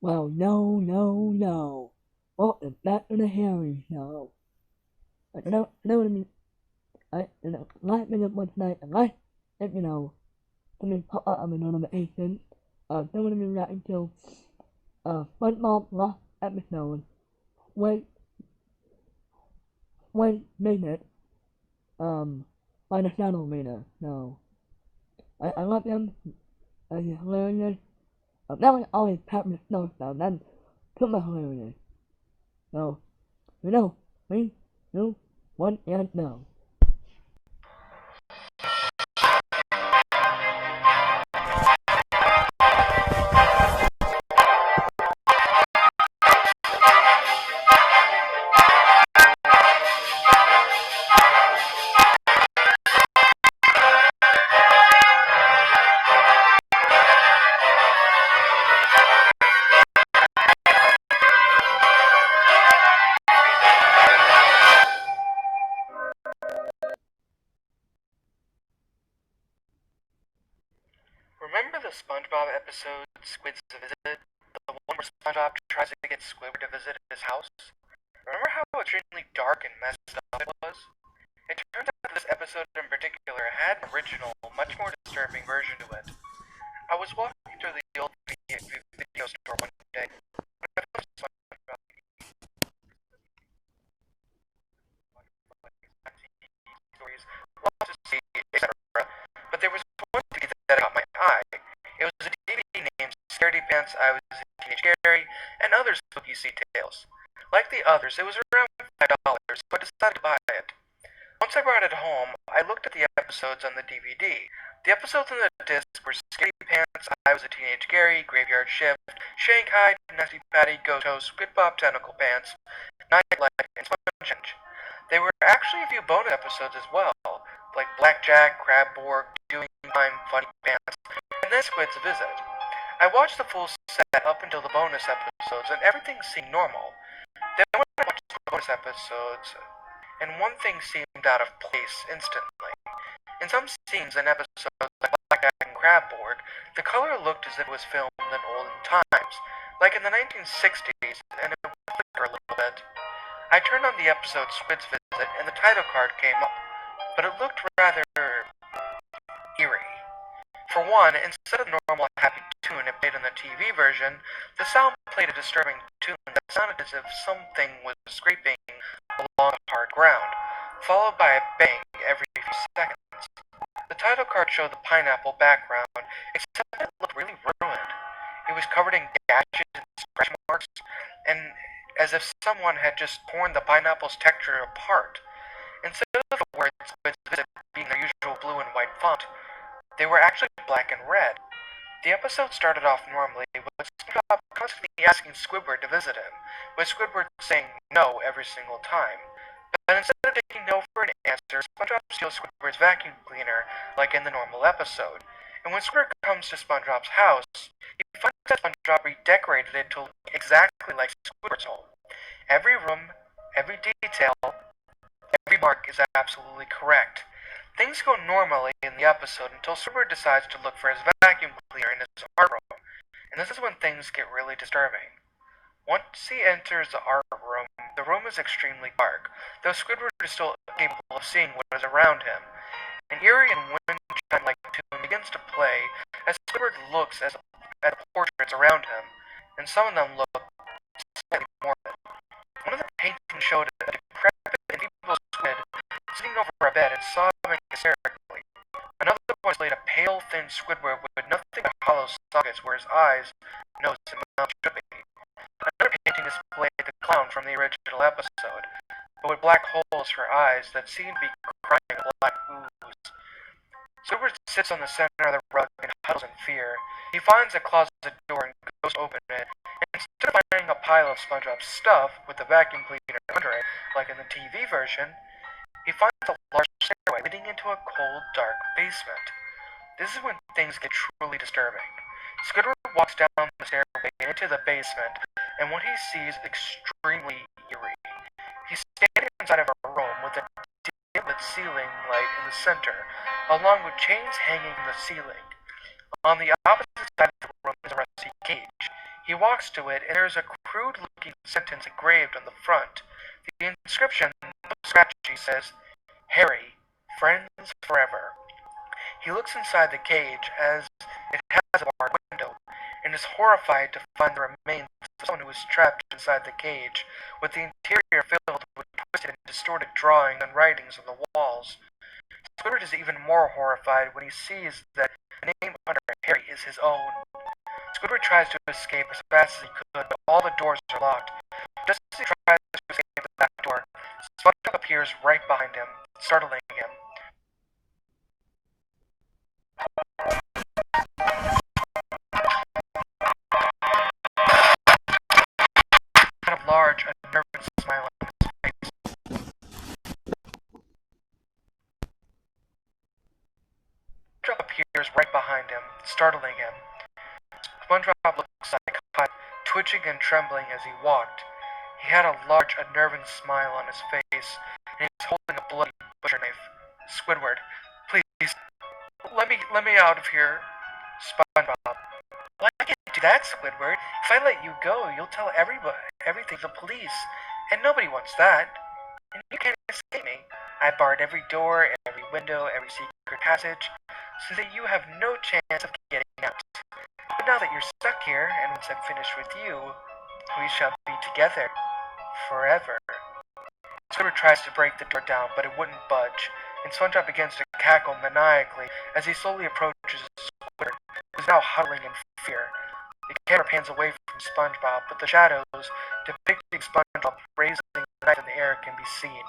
Well, no, no, no. Welcome back to the Harry Show. I know what I mean. Like me one night, and like, if something pop up on my notification. Don't want to be reacting to, SpongeBob Lost episode. Wait, minute, by the Shadow Reader. So, I love them. They're hilarious. Now I always pat my nose down, then super hilarious. So, 3, 2, 1, and now. Remember the SpongeBob episode, Squid's Visit? The one where SpongeBob tries to get Squidward to visit his house? Remember how extremely dark and messed up it was? It turns out this episode in particular had an original, much more disturbing version to it. I was walking through the old video store one day when I found SpongeBob stories, lots to see, etc. But there was one DVD that caught my eye. It was a DVD named Scaredy Pants, I Was a Teenage Gary, and Other Spooky Sea Tales. Like the others, it was around $5, so I decided to buy it. Once I brought it home, I looked at the episodes on the DVD. The episodes on the disc were Scaredy Pants, I Was a Teenage Gary, Graveyard Shift, Shanghai, Nasty Patty, Ghost Host, Squid Bob Tentacle Pants, Nightlight, and Sponge. There were actually a few bonus episodes as well, like Blackjack, Crabborg, Doing Time, Funny Pants, and then Squid's Visit. I watched the full set up until the bonus episodes, and everything seemed normal. Then when I watched the bonus episodes, and one thing seemed out of place instantly. In some scenes and episodes like Blackjack and Crabborg, the color looked as if it was filmed in olden times, like in the 1960s, and it would flicker a little bit. I turned on the episode Squid's Visit, and the title card came up, but it looked rather eerie. For one, instead of the normal happy tune it played in the TV version, the sound played a disturbing tune that sounded as if something was scraping along the hard ground, followed by a bang every few seconds. The title card showed the pineapple background, except that it looked really ruined. It was covered in gashes and scratch marks, and as if someone had just torn the pineapple's texture apart. Instead of the words Squid's Visit being their usual blue and white font, they were actually black and red. The episode started off normally, with SpongeBob constantly asking Squidward to visit him, with Squidward saying no every single time. But instead of taking no for an answer, SpongeBob steals Squidward's vacuum cleaner, like in the normal episode. And when Squidward comes to SpongeBob's house, he finds that SpongeBob redecorated it to look exactly like Squidward's home. Every room, every detail, every mark is absolutely correct. Things go normally in the episode until Squidward decides to look for his vacuum cleaner in his art room, and this is when things get really disturbing. Once he enters the art room, the room is extremely dark, though Squidward is still capable of seeing what is around him. An eerie and wind-chime-like tune begins to play as Squidward looks at the portraits around him, and some of them look slightly morbid. One of the paintings showed a decrepit and feeble Squid sitting over a bed and sobbing hysterically. Another one displayed a pale, thin Squidward with nothing but hollow sockets where his eyes, nose, and mouth should be. Another painting displayed the clown from the original episode, but with black holes for eyes that seemed to be crying a black ooze. Squidward sits on the center of the rug and huddles in fear. He finds a closet door and goes to open it, and instead of finding a pile of SpongeBob's stuff with the vacuum cleaner under it, like in the TV version, he finds a large stairway leading into a cold, dark basement. This is when things get truly disturbing. Squidward walks down the stairway into the basement, and what he sees is extremely eerie. He's standing inside of a room with a dim-lit ceiling light in the center, along with chains hanging from the ceiling. On the opposite side of the room is a rusty cage. He walks to it, and there's a crude-looking sentence engraved on the front. The inscription, scratchy, says, Harry, friends forever. He looks inside the cage, as it has a barred window, and is horrified to find the remains of someone who was trapped inside the cage, with the interior filled with twisted and distorted drawings and writings on the walls. Squidward is even more horrified when he sees that the name under Harry is his own. Squidward tries to escape as fast as he could, but all the doors are locked. Just as he tries to escape the back door, SpongeBob appears right behind him, startling him. Had a large, unnerving smile on his face. SpongeBob appears right behind him, startling him. SpongeBob looks like hot, twitching and trembling as he walked. He had a large, unnerving smile on his face, and he was holding a bloody butcher knife. Squidward, please, let me out of here. SpongeBob. Well, I can't do that, Squidward. If I let you go, you'll tell everything to the police, and nobody wants that. And you can't escape me. I barred every door, every window, every secret passage, so that you have no chance of getting out. But now that you're stuck here, and once I'm finished with you, we shall be together forever. Squidward tries to break the door down, but it wouldn't budge, and SpongeBob begins to cackle maniacally as he slowly approaches Squidward, who is now huddling in fear. The camera pans away from SpongeBob, but the shadows depicting SpongeBob raising the knife in the air can be seen.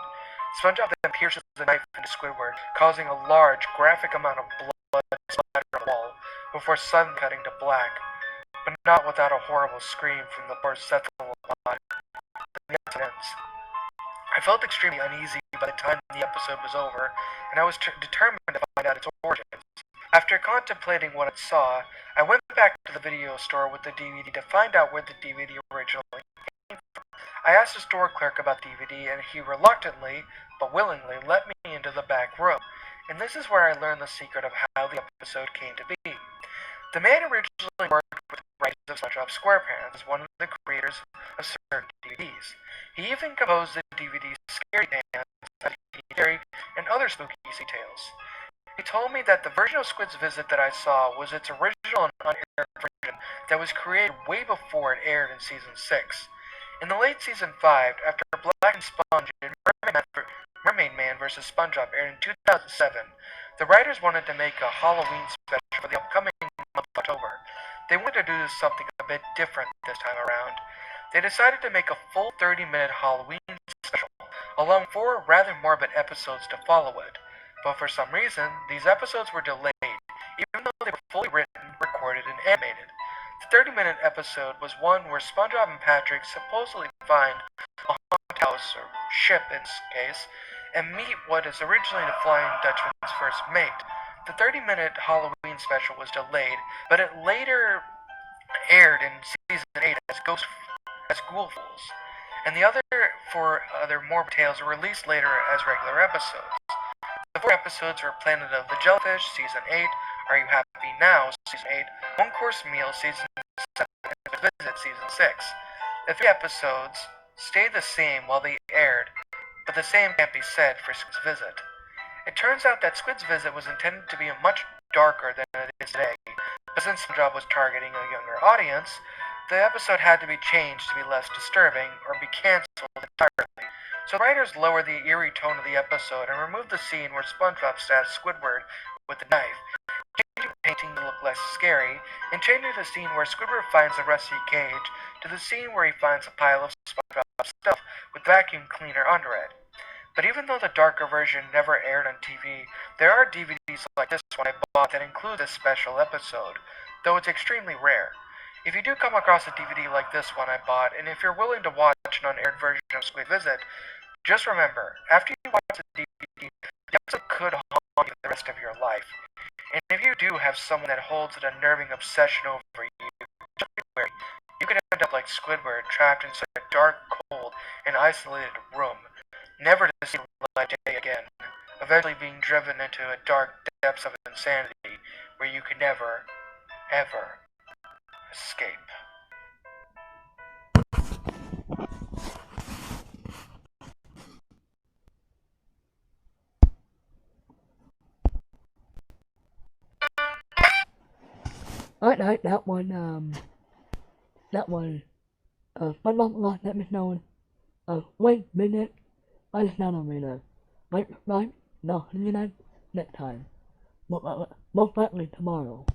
SpongeBob then pierces the knife into Squidward, causing a large, graphic amount of blood to splatter on the wall, before suddenly cutting to black, but not without a horrible scream from the poor Seth alive. The episode ends. I felt extremely uneasy by the time the episode was over, and I was determined to find out its origins. After contemplating what I saw, I went back to the video store with the DVD to find out where the DVD originally came from. I asked the store clerk about the DVD, and he reluctantly, but willingly, let me into the back room. And this is where I learned the secret of how the episode came to be. The man originally worked with the rights of SpongeBob SquarePants as one of the creators of certain DVDs. He even composed the DVD Scary Pants, Scary, and other spooky tales. He told me that the version of Squid's Visit that I saw was its original and unaired version that was created way before it aired in Season 6. In the late Season 5, after Black and Sponge and Mermaid Man vs. SpongeBob aired in 2007, the writers wanted to make a Halloween special for the upcoming month of October. They wanted to do something a bit different this time around. They decided to make a full 30-minute Halloween special, along 4 rather morbid episodes to follow it. But for some reason, these episodes were delayed, even though they were fully written, recorded, and animated. The 30-minute episode was one where SpongeBob and Patrick supposedly find a haunted house, or ship in this case, and meet what is originally the Flying Dutchman's first mate. The 30-minute Halloween special was delayed, but it later aired in Season 8 as Ghoulfuls, and the other 4 other morbid tales were released later as regular episodes. The 4 episodes were Planet of the Jellyfish, Season 8, Are You Happy Now, Season 8, One Course Meal, Season 7, and Visit, Season 6. The 3 episodes stayed the same while they aired, but the same can't be said for Squid's Visit. It turns out that Squid's Visit was intended to be much darker than it is today, but since SpongeBob was targeting a younger audience, the episode had to be changed to be less disturbing or be cancelled entirely. So writers lowered the eerie tone of the episode and removed the scene where SpongeBob stabs Squidward with the knife, changing the painting to look less scary, and changing the scene where Squidward finds the rusty cage to the scene where he finds a pile of SpongeBob stuff with vacuum cleaner under it. But even though the darker version never aired on TV, there are DVDs like this one I bought that include this special episode, though it's extremely rare. If you do come across a DVD like this one I bought, and if you're willing to watch an unaired version of Squid Visit, just remember, after you watch the DVD, the episode could haunt you the rest of your life. And if you do have someone that holds an unnerving obsession over you, just be wary. You could end up like Squidward, trapped in such a dark, cold, and isolated room, never to see light day again, eventually being driven into a dark depths of insanity where you could never, ever escape. Alright, that was, SpongeBob Lost episode. Wait a minute, I just not on radio. Wait, right? No, see you guys next time. Most likely tomorrow.